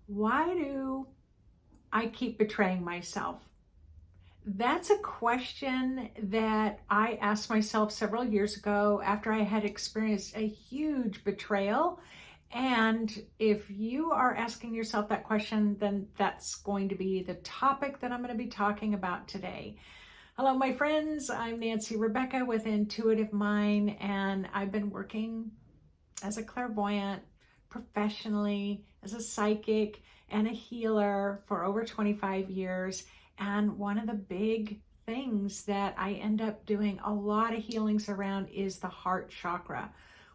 Why do I keep betraying myself? That's a question that I asked myself several years ago after I had experienced a huge betrayal. And if you are asking yourself that question, then that's going to be the topic that I'm going to be talking about today. Hello, my friends. I'm Nancy Rebecca with Intuitive Mind, and I've been working as a clairvoyant, professionally, as a psychic, and a healer for over 25 years. And one of the big things that I end up doing a lot of healings around is the heart chakra.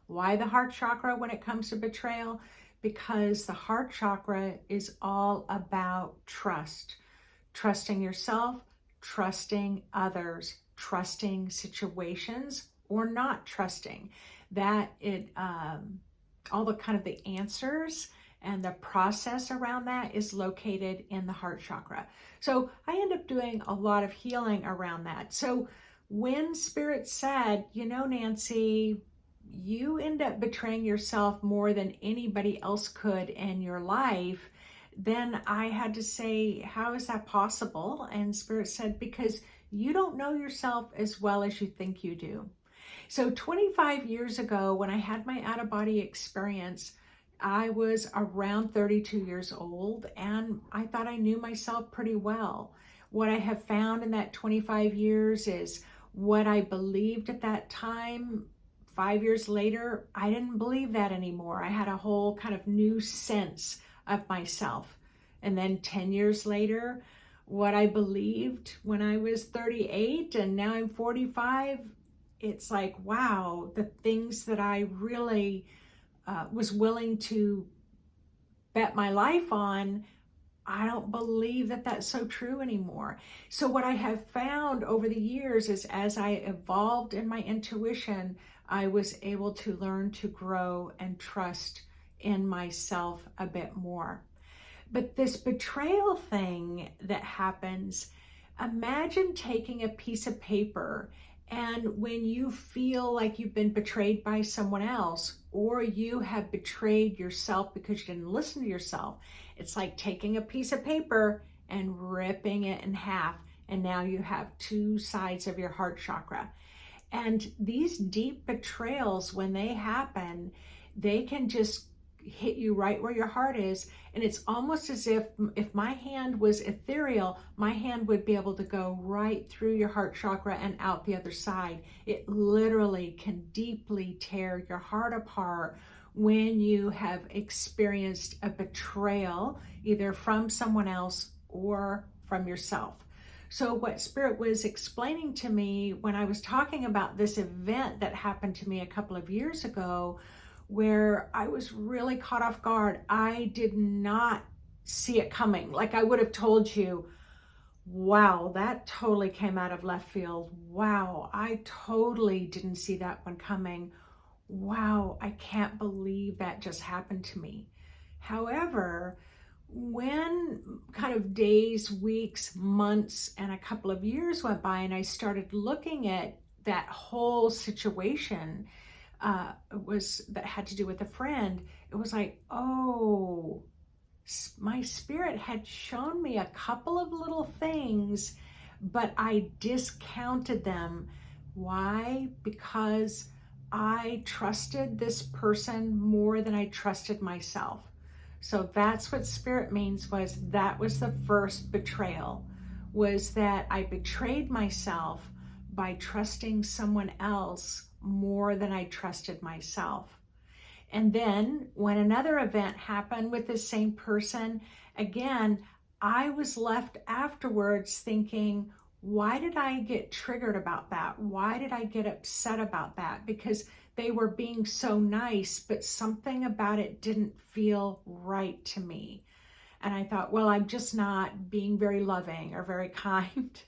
Why the heart chakra when it comes to betrayal? Because the heart chakra is all about trust. Trusting yourself, trusting others, trusting situations, or not trusting. That all the kind of the answers and the process around that is located in the heart chakra. So I end up doing a lot of healing around that. So when Spirit said, Nancy, you end up betraying yourself more than anybody else could in your life, then I had to say, how is that possible? And Spirit said, because you don't know yourself as well as you think you do. So 25 years ago, when I had my out-of-body experience, I was around 32 years old, and I thought I knew myself pretty well. What I have found in that 25 years is what I believed at that time. 5 years later, I didn't believe that anymore. I had a whole kind of new sense of myself. And then 10 years later, what I believed when I was 38 and now I'm 45, it's like, wow, the things that I really was willing to bet my life on, I don't believe that that's so true anymore. So what I have found over the years is as I evolved in my intuition, I was able to learn to grow and trust in myself a bit more. But this betrayal thing that happens, imagine taking a piece of paper, and when you feel like you've been betrayed by someone else, or you have betrayed yourself because you didn't listen to yourself, it's like taking a piece of paper and ripping it in half. And now you have two sides of your heart chakra. And these deep betrayals, when they happen, they can just hit you right where your heart is. And it's almost as if my hand was ethereal, my hand would be able to go right through your heart chakra and out the other side. It literally can deeply tear your heart apart when you have experienced a betrayal, either from someone else or from yourself. So what Spirit was explaining to me when I was talking about this event that happened to me a couple of years ago, where I was really caught off guard. I did not see it coming. Like I would have told you, wow, that totally came out of left field. Wow, I totally didn't see that one coming. Wow, I can't believe that just happened to me. However, when kind of days, weeks, months, and a couple of years went by and I started looking at that whole situation, that had to do with a friend, it was like, oh, my spirit had shown me a couple of little things, but I discounted them. Why? Because I trusted this person more than I trusted myself. So that's what Spirit means, was that was the first betrayal, was that I betrayed myself by trusting someone else more than I trusted myself. And then when another event happened with the same person, again, I was left afterwards thinking, why did I get triggered about that? Why did I get upset about that? Because they were being so nice, but something about it didn't feel right to me. And I thought, well, I'm just not being very loving or very kind.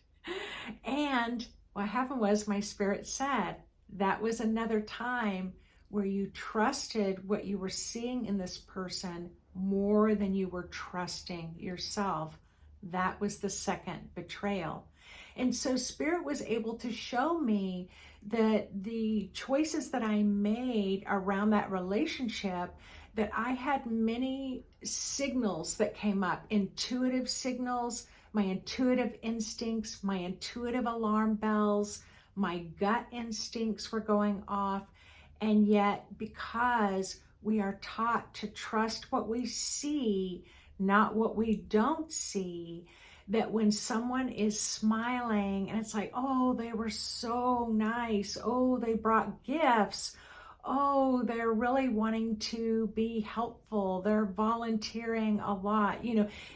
And what happened was my spirit said, that was another time where you trusted what you were seeing in this person more than you were trusting yourself. That was the second betrayal. And so Spirit was able to show me that the choices that I made around that relationship, that I had many signals that came up, intuitive signals, my intuitive instincts, my intuitive alarm bells, my gut instincts were going off. And yet, because we are taught to trust what we see, not what we don't see, that when someone is smiling and it's like, oh, they were so nice, oh, they brought gifts, oh, they're really wanting to be helpful, they're volunteering a lot.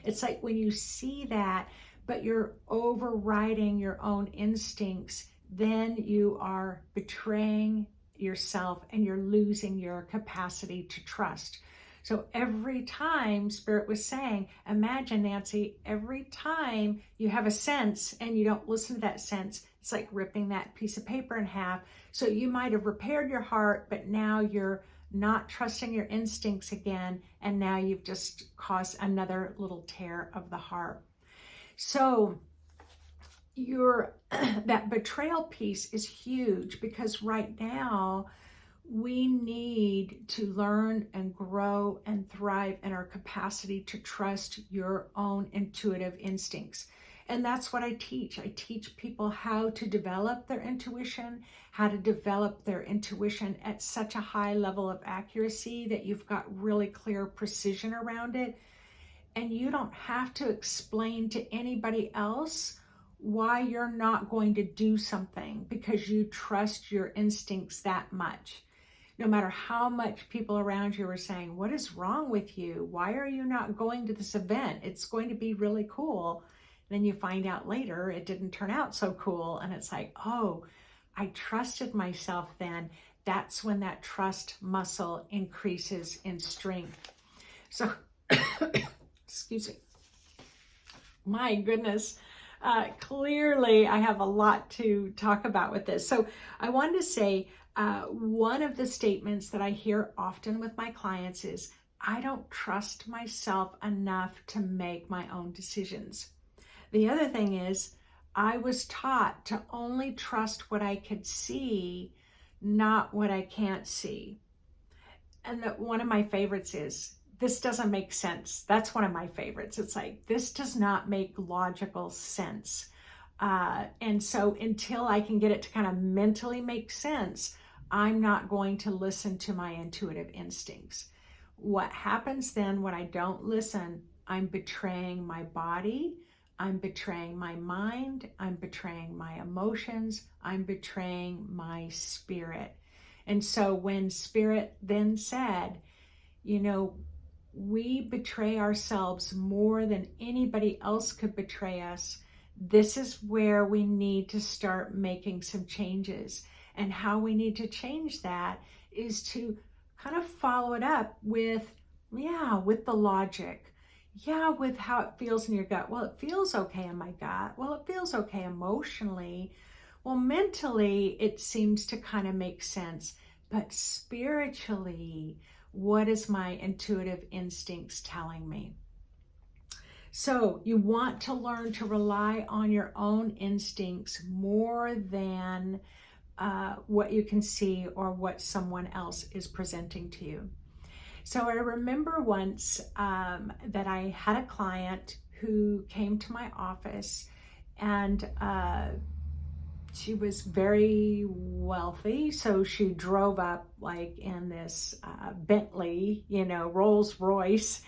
It's like when you see that, but you're overriding your own instincts, then you are betraying yourself and you're losing your capacity to trust. So every time, Spirit was saying, imagine, Nancy, every time you have a sense and you don't listen to that sense, it's like ripping that piece of paper in half. So you might have repaired your heart, but now you're not trusting your instincts again, and now you've just caused another little tear of the heart. So that betrayal piece is huge, because right now we need to learn and grow and thrive in our capacity to trust your own intuitive instincts. And that's what I teach. I teach people how to develop their intuition, how to develop their intuition at such a high level of accuracy that you've got really clear precision around it. And you don't have to explain to anybody else why you're not going to do something, because you trust your instincts that much. No matter how much people around you are saying, what is wrong with you? Why are you not going to this event? It's going to be really cool. Then you find out later it didn't turn out so cool. And it's like, oh, I trusted myself then. That's when that trust muscle increases in strength. So, excuse me. My goodness. Clearly, I have a lot to talk about with this. So I wanted to say, one of the statements that I hear often with my clients is, I don't trust myself enough to make my own decisions. The other thing is, I was taught to only trust what I could see, not what I can't see. And one of my favorites is, this doesn't make sense. That's one of my favorites. It's like, this does not make logical sense. And so until I can get it to kind of mentally make sense, I'm not going to listen to my intuitive instincts. What happens then when I don't listen, I'm betraying my body, I'm betraying my mind, I'm betraying my emotions, I'm betraying my spirit. And so when Spirit then said, we betray ourselves more than anybody else could betray us, this is where we need to start making some changes. And how we need to change that is to kind of follow it up with the logic. With how it feels in your gut. Well, it feels okay in my gut. Well, it feels okay emotionally. Well, mentally, it seems to kind of make sense. But spiritually, what is my intuitive instincts telling me? So you want to learn to rely on your own instincts more than what you can see or what someone else is presenting to you. So I remember once that I had a client who came to my office, and she was very wealthy. So she drove up like in this Bentley, Rolls Royce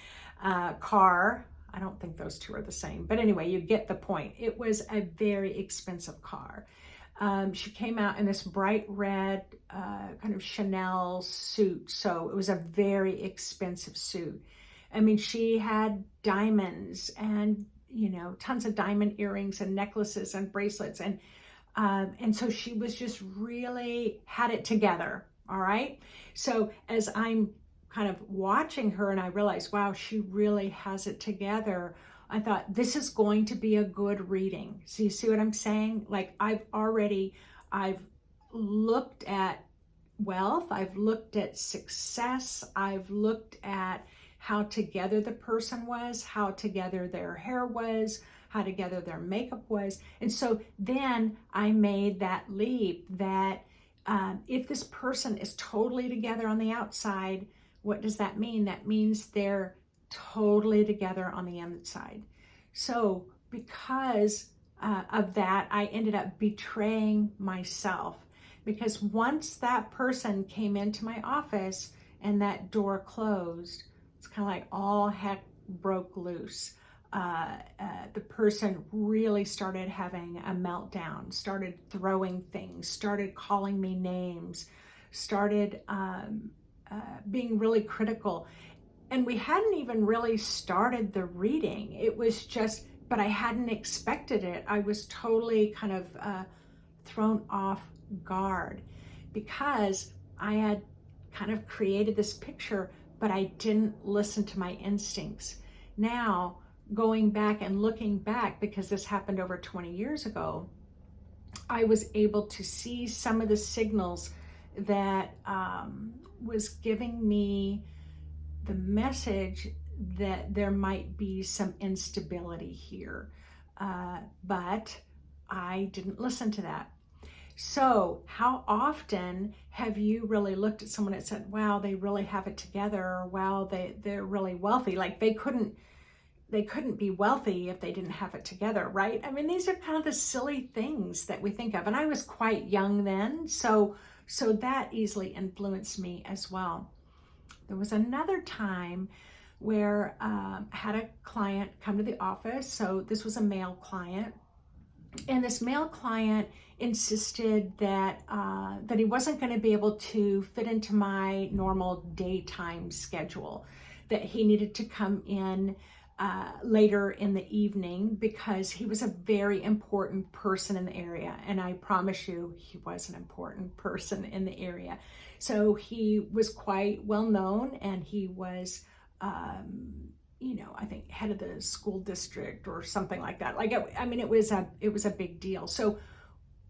car. I don't think those two are the same, but anyway, you get the point. It was a very expensive car. She came out in this bright red kind of Chanel suit. So it was a very expensive suit. I mean, she had diamonds and, tons of diamond earrings and necklaces and bracelets. And so she was just really had it together. All right. So as I'm kind of watching her and I realized, wow, she really has it together, I thought, this is going to be a good reading. So you see what I'm saying? Like I've looked at wealth, I've looked at success, I've looked at how together the person was, how together their hair was, how together their makeup was. And so then I made that leap that if this person is totally together on the outside, What does that mean? That means they're totally together on the inside. So because of that, I ended up betraying myself, because once that person came into my office and that door closed, it's kind of like all heck broke loose. The person really started having a meltdown, started throwing things, started calling me names, started being really critical. And we hadn't even really started the reading. It was just, but I hadn't expected it. I was totally kind of thrown off guard, because I had kind of created this picture, but I didn't listen to my instincts. Now, going back and looking back, because this happened over 20 years ago, I was able to see some of the signals that was giving me the message that there might be some instability here. But I didn't listen to that. So how often have you really looked at someone and said, wow, they really have it together, or wow, they're really wealthy? Like they couldn't be wealthy if they didn't have it together, right? I mean, these are kind of the silly things that we think of. And I was quite young then, so that easily influenced me as well. There was another time where I had a client come to the office. So this was a male client. And this male client insisted that he wasn't going to be able to fit into my normal daytime schedule, that he needed to come in later in the evening, because he was a very important person in the area. And I promise you, he was an important person in the area. So he was quite well known, and he was I think head of the school district or something like that. Like, it was a big deal. So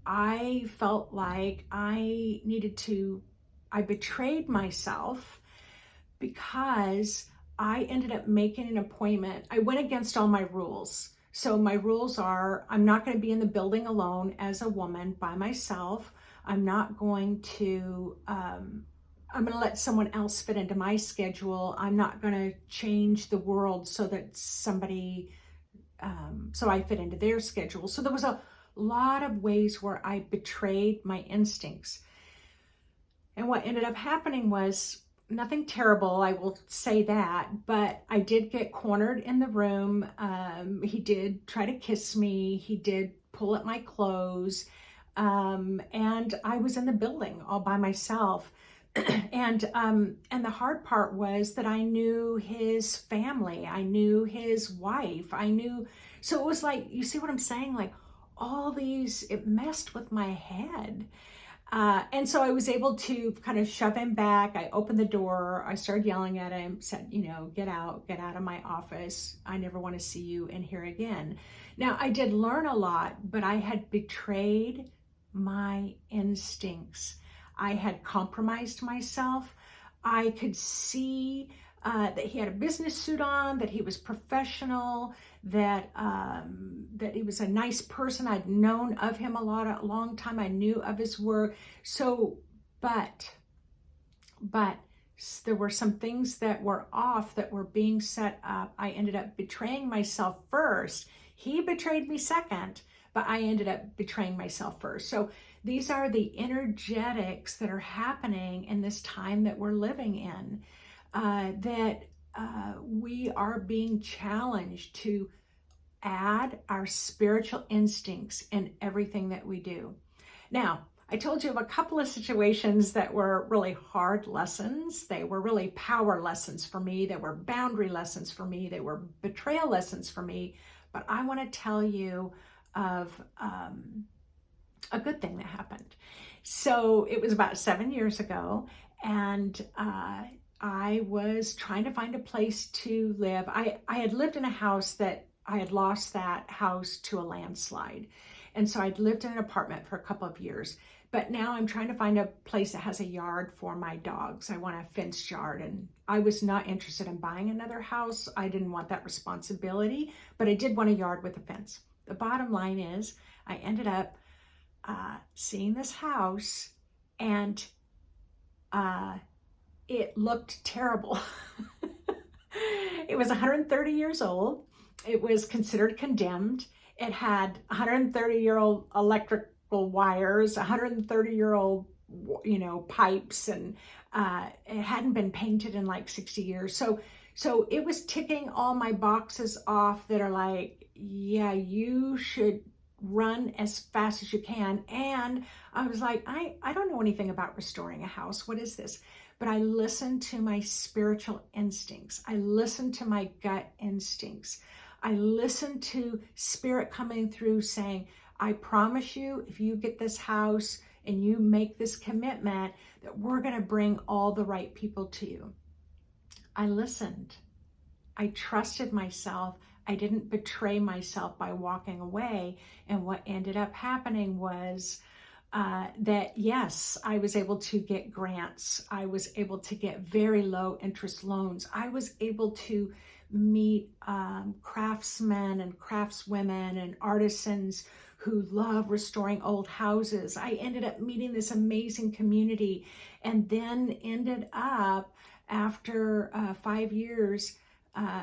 I felt like I betrayed myself, because I ended up making an appointment. I went against all my rules. So my rules are, I'm not going to be in the building alone as a woman by myself. I'm not going to, I'm going to let someone else fit into my schedule. I'm not going to change the world so that so I fit into their schedule. So there was a lot of ways where I betrayed my instincts. And what ended up happening was nothing terrible, I will say that, but I did get cornered in the room. He did try to kiss me. He did pull at my clothes. And I was in the building all by myself. And the hard part was that I knew his family, I knew his wife, so it was like, you see what I'm saying? Like all these, it messed with my head. And so I was able to kind of shove him back. I opened the door. I started yelling at him, said, get out of my office. I never want to see you in here again. Now, I did learn a lot, but I had betrayed my instincts. I had compromised myself. I could see that he had a business suit on, that he was professional, that he was a nice person. I'd known of him a long time. I knew of his work. So, but there were some things that were off, that were being set up. I ended up betraying myself first. He betrayed me second, but I ended up betraying myself first. So these are the energetics that are happening in this time that we're living in, that we are being challenged to add our spiritual instincts in everything that we do. Now, I told you of a couple of situations that were really hard lessons. They were really power lessons for me. They were boundary lessons for me. They were betrayal lessons for me. But I want to tell you of a good thing that happened. So it was about 7 years ago, and I was trying to find a place to live. I had lived in a house that I had lost that house to a landslide. And so I'd lived in an apartment for a couple of years. But now I'm trying to find a place that has a yard for my dogs. I want a fenced yard, and I was not interested in buying another house. I didn't want that responsibility, but I did want a yard with a fence. The bottom line is I ended up seeing this house, and it looked terrible. It was 130 years old. It was considered condemned. It had 130-year-old electrical wires, 130-year-old, pipes, and it hadn't been painted in like 60 years. So it was ticking all my boxes off that are like, yeah, you should run as fast as you can. And I was like, I don't know anything about restoring a house. What is this? But I listened to my spiritual instincts. I listened to my gut instincts. I listened to spirit coming through saying, I promise you, if you get this house and you make this commitment, that we're going to bring all the right people to you. I listened. I trusted myself. I didn't betray myself by walking away. And what ended up happening was that, yes, I was able to get grants. I was able to get very low interest loans. I was able to meet craftsmen and craftswomen and artisans who love restoring old houses. I ended up meeting this amazing community, and then ended up, after 5 years,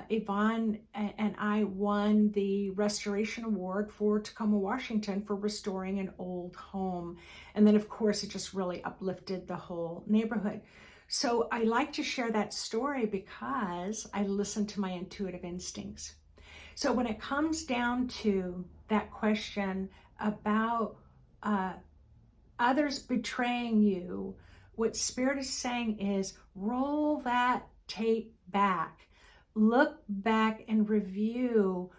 Yvonne and I won the Restoration Award for Tacoma, Washington, for restoring an old home. And then, of course, it just really uplifted the whole neighborhood. So I like to share that story because I listened to my intuitive instincts. So when it comes down to that question about others betraying you, what Spirit is saying is roll that tape back. Look back and review,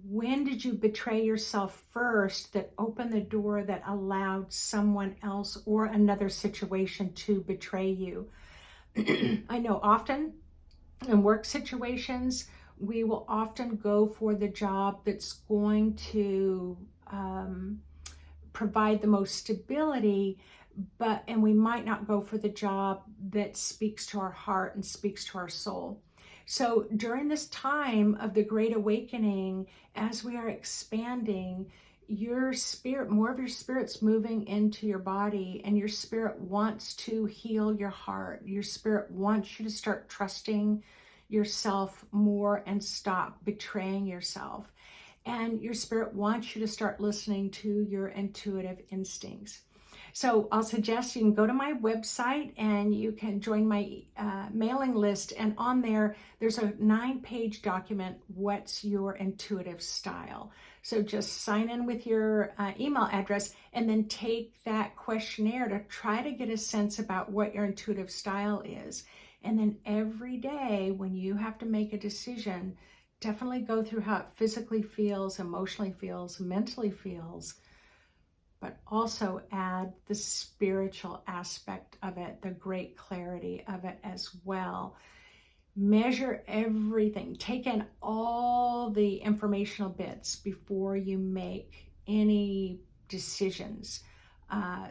when did you betray yourself first that opened the door that allowed someone else or another situation to betray you? I know often in work situations, we will often go for the job that's going to provide the most stability, and we might not go for the job that speaks to our heart and speaks to our soul. So during this time of the Great Awakening, as we are expanding, your spirit, more of your spirit's moving into your body, and your spirit wants to heal your heart. Your spirit wants you to start trusting yourself more and stop betraying yourself. And your spirit wants you to start listening to your intuitive instincts. So I'll suggest you can go to my website and you can join my mailing list. And on there, there's a 9-page document, What's Your Intuitive Style? So just sign in with your email address and then take that questionnaire to try to get a sense about what your intuitive style is. And then every day when you have to make a decision, definitely go through how it physically feels, emotionally feels, mentally feels, but also add the spiritual aspect of it, the great clarity of it as well. Measure everything. Take in all the informational bits before you make any decisions,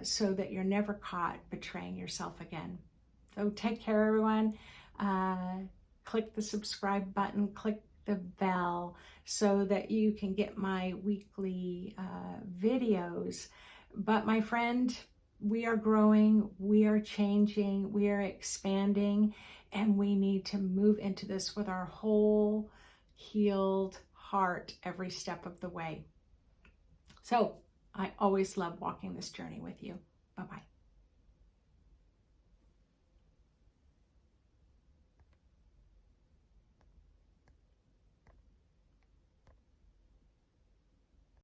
so that you're never caught betraying yourself again. So take care, everyone. Click the subscribe button, click the bell so that you can get my weekly videos. But my friend, we are growing, we are changing, we are expanding, and we need to move into this with our whole healed heart every step of the way. So I always love walking this journey with you. Bye-bye.